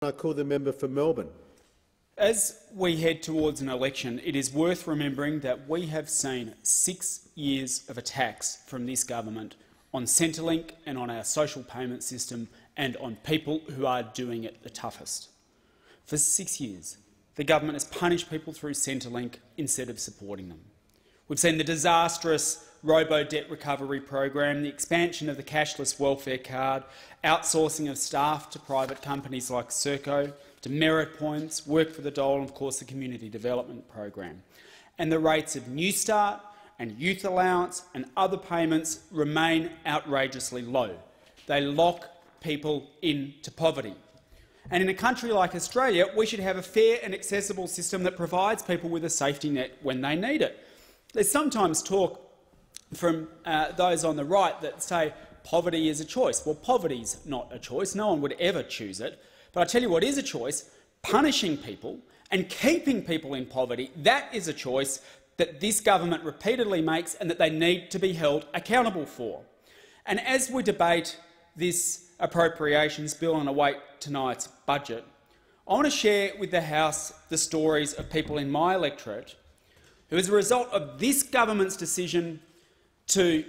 I call the member for Melbourne. As we head towards an election, it is worth remembering that we have seen 6 years of attacks from this government on Centrelink and on our social payment system and on people who are doing it the toughest. For 6 years, the government has punished people through Centrelink instead of supporting them. We've seen the disastrous robo-debt recovery program, the expansion of the cashless welfare card, outsourcing of staff to private companies like Serco, demerit points, work for the dole and, of course, the community development program. And the rates of Newstart and youth allowance and other payments remain outrageously low. They lock people into poverty. And in a country like Australia, we should have a fair and accessible system that provides people with a safety net when they need it. There's sometimes talk from those on the right that say poverty is a choice. Well, poverty's not a choice. No one would ever choose it. But I tell you what is a choice: punishing people and keeping people in poverty. That is a choice that this government repeatedly makes and that they need to be held accountable for. And as we debate this appropriations bill and await tonight's budget, I want to share with the House the stories of people in my electorate who, as a result of this government's decision to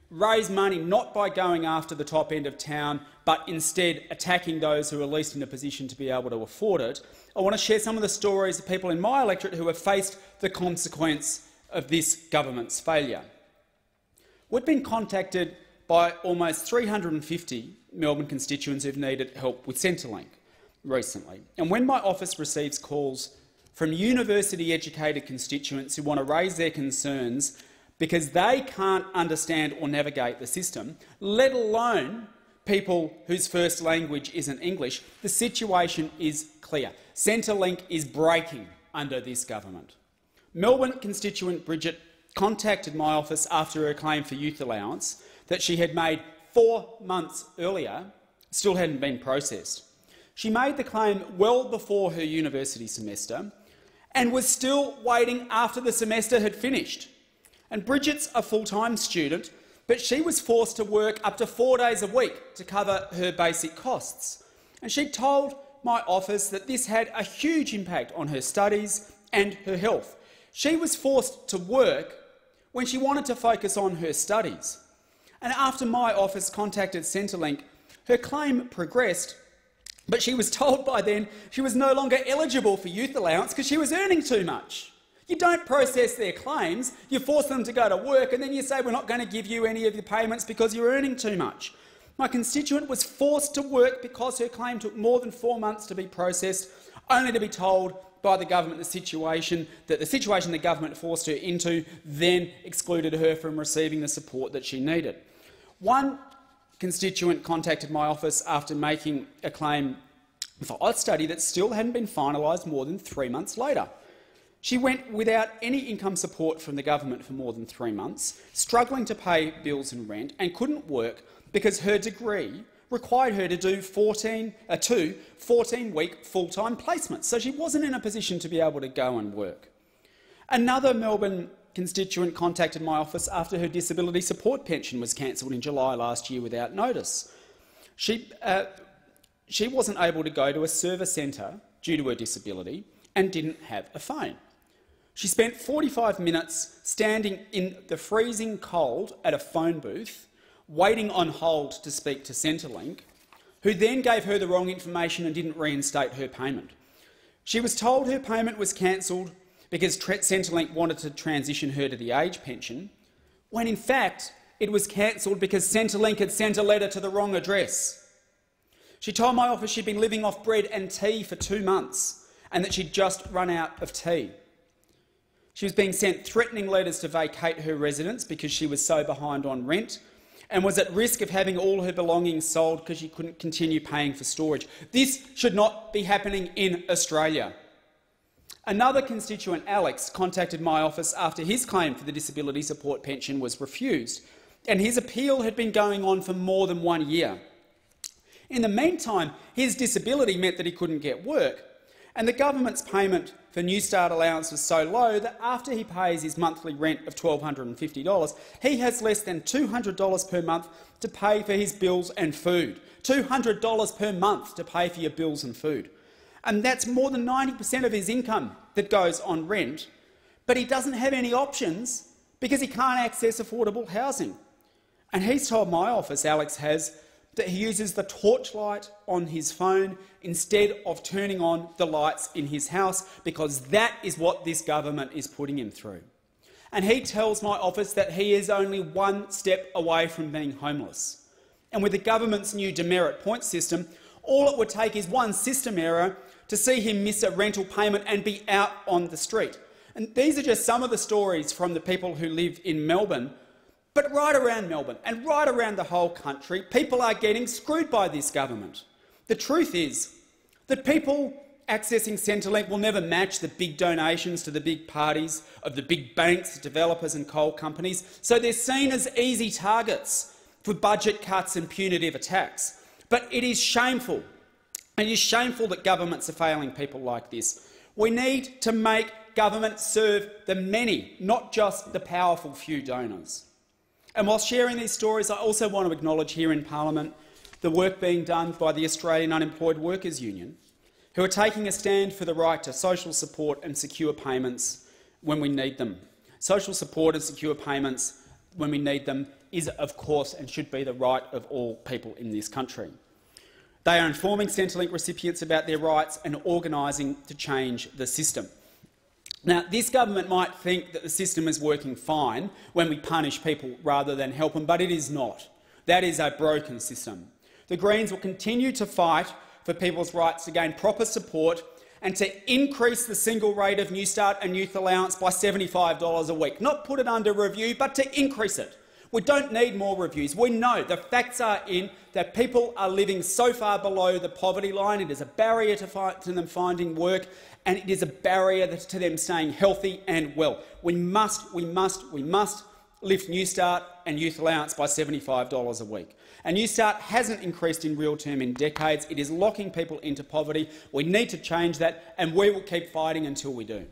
raise money not by going after the top end of town but instead attacking those who are least in a position to be able to afford it, I want to share some of the stories of people in my electorate who have faced the consequence of this government's failure. We've been contacted by almost 350 Melbourne constituents who've needed help with Centrelink recently. And when my office receives calls from university-educated constituents who want to raise their concerns because they can't understand or navigate the system, let alone people whose first language isn't English, the situation is clear. Centrelink is breaking under this government. Melbourne constituent Bridget contacted my office after her claim for youth allowance that she had made 4 months earlier still hadn't been processed. She made the claim well before her university semester and was still waiting after the semester had finished. And Bridget's a full-time student, but she was forced to work up to 4 days a week to cover her basic costs. And she told my office that this had a huge impact on her studies and her health. She was forced to work when she wanted to focus on her studies. And after my office contacted Centrelink, her claim progressed, but she was told by then she was no longer eligible for youth allowance because she was earning too much. You don't process their claims, you force them to go to work, and then you say we're not going to give you any of your payments because you're earning too much. My constituent was forced to work because her claim took more than 4 months to be processed, only to be told by the government the situation the government forced her into then excluded her from receiving the support that she needed. One constituent contacted my office after making a claim for Austudy that still hadn't been finalised more than 3 months later. She went without any income support from the government for more than 3 months, struggling to pay bills and rent, and couldn't work because her degree required her to do 14-week full-time placements, so she wasn't in a position to be able to go and work. Another Melbourne constituent contacted my office after her disability support pension was cancelled in July last year without notice. She wasn't able to go to a service centre due to her disability and didn't have a phone. She spent 45 minutes standing in the freezing cold at a phone booth, waiting on hold to speak to Centrelink, who then gave her the wrong information and didn't reinstate her payment. She was told her payment was cancelled because Centrelink wanted to transition her to the age pension, when in fact it was cancelled because Centrelink had sent a letter to the wrong address. She told my office she'd been living off bread and tea for 2 months and that she'd just run out of tea. She was being sent threatening letters to vacate her residence because she was so behind on rent and was at risk of having all her belongings sold because she couldn't continue paying for storage. This should not be happening in Australia. Another constituent, Alex, contacted my office after his claim for the disability support pension was refused, and his appeal had been going on for more than 1 year. In the meantime, his disability meant that he couldn't get work, and the government's payment for Newstart allowance was so low that after he pays his monthly rent of $1,250, he has less than $200 per month to pay for his bills and food. $200 per month to pay for your bills and food. and that's more than 90% of his income that goes on rent, but he doesn't have any options because he can't access affordable housing. And he's told my office, Alex has, that he uses the torchlight on his phone instead of turning on the lights in his house, because that is what this government is putting him through. And he tells my office that he is only one step away from being homeless. And with the government's new demerit point system, all it would take is one system error to see him miss a rental payment and be out on the street. And these are just some of the stories from the people who live in Melbourne. But right around Melbourne and right around the whole country, people are getting screwed by this government. The truth is that people accessing Centrelink will never match the big donations to the big parties of the big banks, developers and coal companies, so they're seen as easy targets for budget cuts and punitive attacks. But it is shameful. It is shameful that governments are failing people like this. We need to make government serve the many, not just the powerful few donors. And while sharing these stories, I also want to acknowledge here in Parliament the work being done by the Australian Unemployed Workers Union, who are taking a stand for the right to social support and secure payments when we need them. Social support and secure payments when we need them is, of course, and should be the right of all people in this country. They are informing Centrelink recipients about their rights and organising to change the system. Now, this government might think that the system is working fine when we punish people rather than help them, but it is not. That is a broken system. The Greens will continue to fight for people's rights to gain proper support and to increase the single rate of Newstart and Youth Allowance by $75 a week. Not put it under review, but to increase it. We don't need more reviews. We know the facts are in that people are living so far below the poverty line. It is a barrier to them finding work, and it is a barrier to them staying healthy and well. We must lift Newstart and Youth Allowance by $75 a week. And Newstart hasn't increased in real term in decades. It is locking people into poverty. We need to change that, and we will keep fighting until we do.